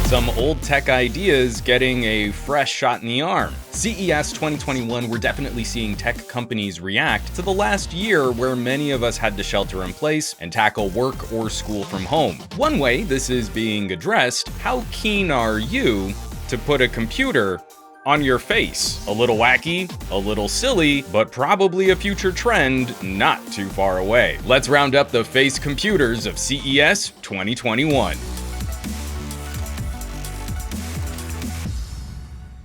Some old tech ideas getting a fresh shot in the arm. CES 2021, we're definitely seeing tech companies react to the last year where many of us had to shelter in place and tackle work or school from home. One way this is being addressed: how keen are you to put a computer on your face? A little wacky, a little silly, but probably a future trend not too far away. Let's round up the face computers of CES 2021.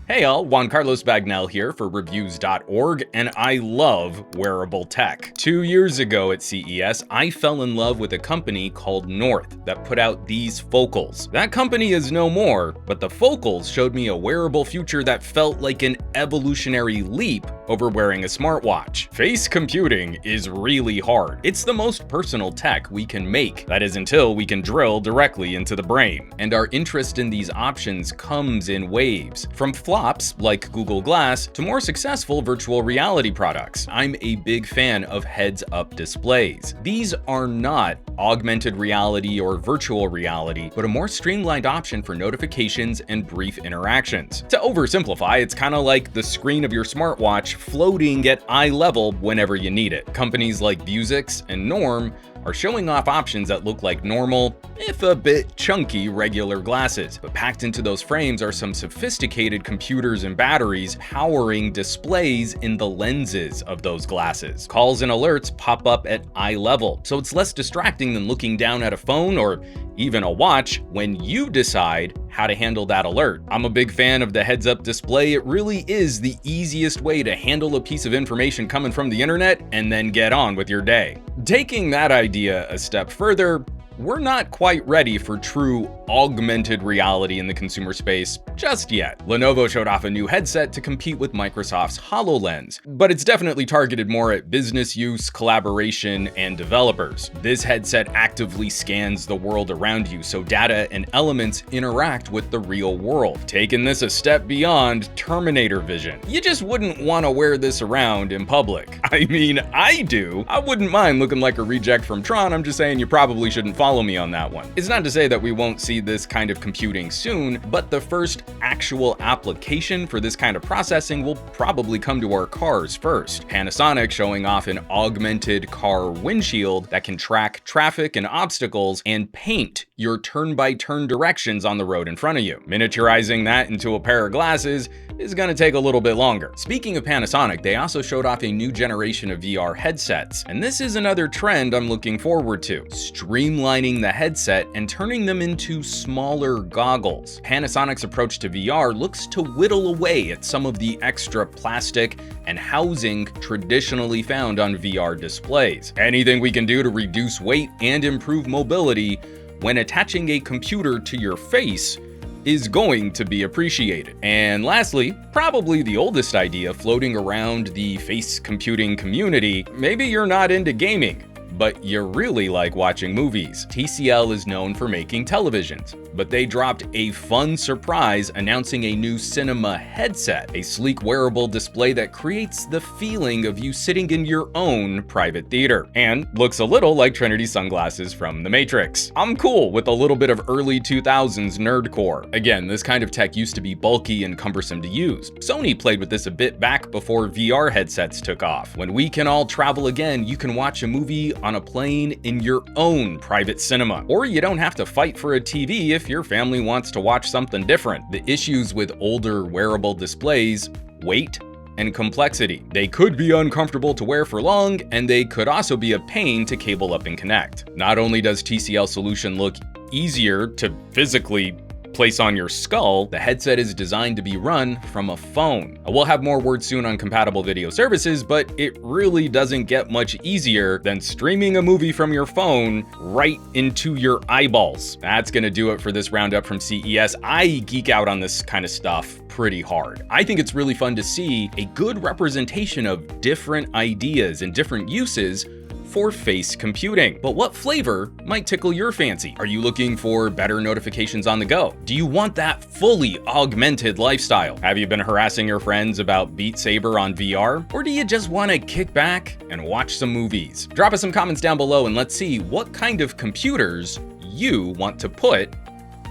Hey all, Juan Bagnell here for Reviews.org, and I love wearable tech. 2 years ago at CES, I fell in love with a company called North that put out these focals. That company is no more, but the focals showed me a wearable future that felt like an evolutionary leap over wearing a smartwatch. Face computing is really hard. It's the most personal tech we can make. That is until we can drill directly into the brain. And our interest in these options comes in waves, from flops like Google Glass to more successful virtual reality products. I'm a big fan of heads-up displays. These are not augmented reality or virtual reality, but a more streamlined option for notifications and brief interactions. To oversimplify, it's kind of like the screen of your smartwatch floating at eye level whenever you need it. Companies like Vuzix and Norm are showing off options that look like normal, if a bit chunky, regular glasses. But packed into those frames are some sophisticated computers and batteries powering displays in the lenses of those glasses. Calls and alerts pop up at eye level, so it's less distracting than looking down at a phone or even a watch when you decide how to handle that alert. I'm a big fan of the heads-up display. It really is the easiest way to handle a piece of information coming from the internet and then get on with your day. Taking that idea a step further, we're not quite ready for true augmented reality in the consumer space just yet. Lenovo showed off a new headset to compete with Microsoft's HoloLens, but it's definitely targeted more at business use, collaboration, and developers. This headset actively scans the world around you, so data and elements interact with the real world, taking this a step beyond Terminator vision. You just wouldn't want to wear this around in public. I mean, I do. I wouldn't mind looking like a reject from Tron. I'm just saying you probably shouldn't follow me on that one. It's not to say that we won't see this kind of computing soon, but the first actual application for this kind of processing will probably come to our cars first. Panasonic showing off an augmented car windshield that can track traffic and obstacles and paint your turn-by-turn directions on the road in front of you. Miniaturizing that into a pair of glasses is going to take a little bit longer. Speaking of Panasonic, they also showed off a new generation of VR headsets, and this is another trend I'm looking forward to: streamlining the headset and turning them into smaller goggles. Panasonic's approach to VR looks to whittle away at some of the extra plastic and housing traditionally found on VR displays. Anything we can do to reduce weight and improve mobility when attaching a computer to your face is going to be appreciated. And lastly, probably the oldest idea floating around the face computing community: maybe you're not into gaming, but you really like watching movies. TCL is known for making televisions, but they dropped a fun surprise announcing a new cinema headset, a sleek wearable display that creates the feeling of you sitting in your own private theater, and looks a little like Trinity sunglasses from The Matrix. I'm cool with a little bit of early 2000s nerdcore. Again, this kind of tech used to be bulky and cumbersome to use. Sony played with this a bit back before VR headsets took off. When we can all travel again, you can watch a movie on a plane in your own private cinema. Or you don't have to fight for a TV if your family wants to watch something different. The issues with older wearable displays: weight and complexity. They could be uncomfortable to wear for long, and they could also be a pain to cable up and connect. Not only does TCL solution look easier to physically place on your skull, the headset is designed to be run from a phone. We'll have more word soon on compatible video services, but it really doesn't get much easier than streaming a movie from your phone right into your eyeballs. That's gonna do it for this roundup from CES. I geek out on this kind of stuff pretty hard. I think it's really fun to see a good representation of different ideas and different uses for face computing. But what flavor might tickle your fancy? Are you looking for better notifications on the go? Do you want that fully augmented lifestyle? Have you been harassing your friends about Beat Saber on VR? Or do you just want to kick back and watch some movies? Drop us some comments down below and let's see what kind of computers you want to put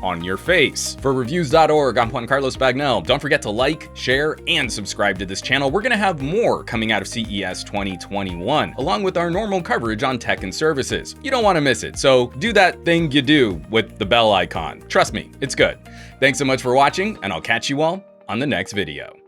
on your face. For Reviews.org, I'm Juan Carlos Bagnell. Don't forget to like, share, and subscribe to this channel. We're gonna have more coming out of CES 2021, along with our normal coverage on tech and services. You don't wanna miss it, so do that thing you do with the bell icon. Trust me, it's good. Thanks so much for watching, and I'll catch you all on the next video.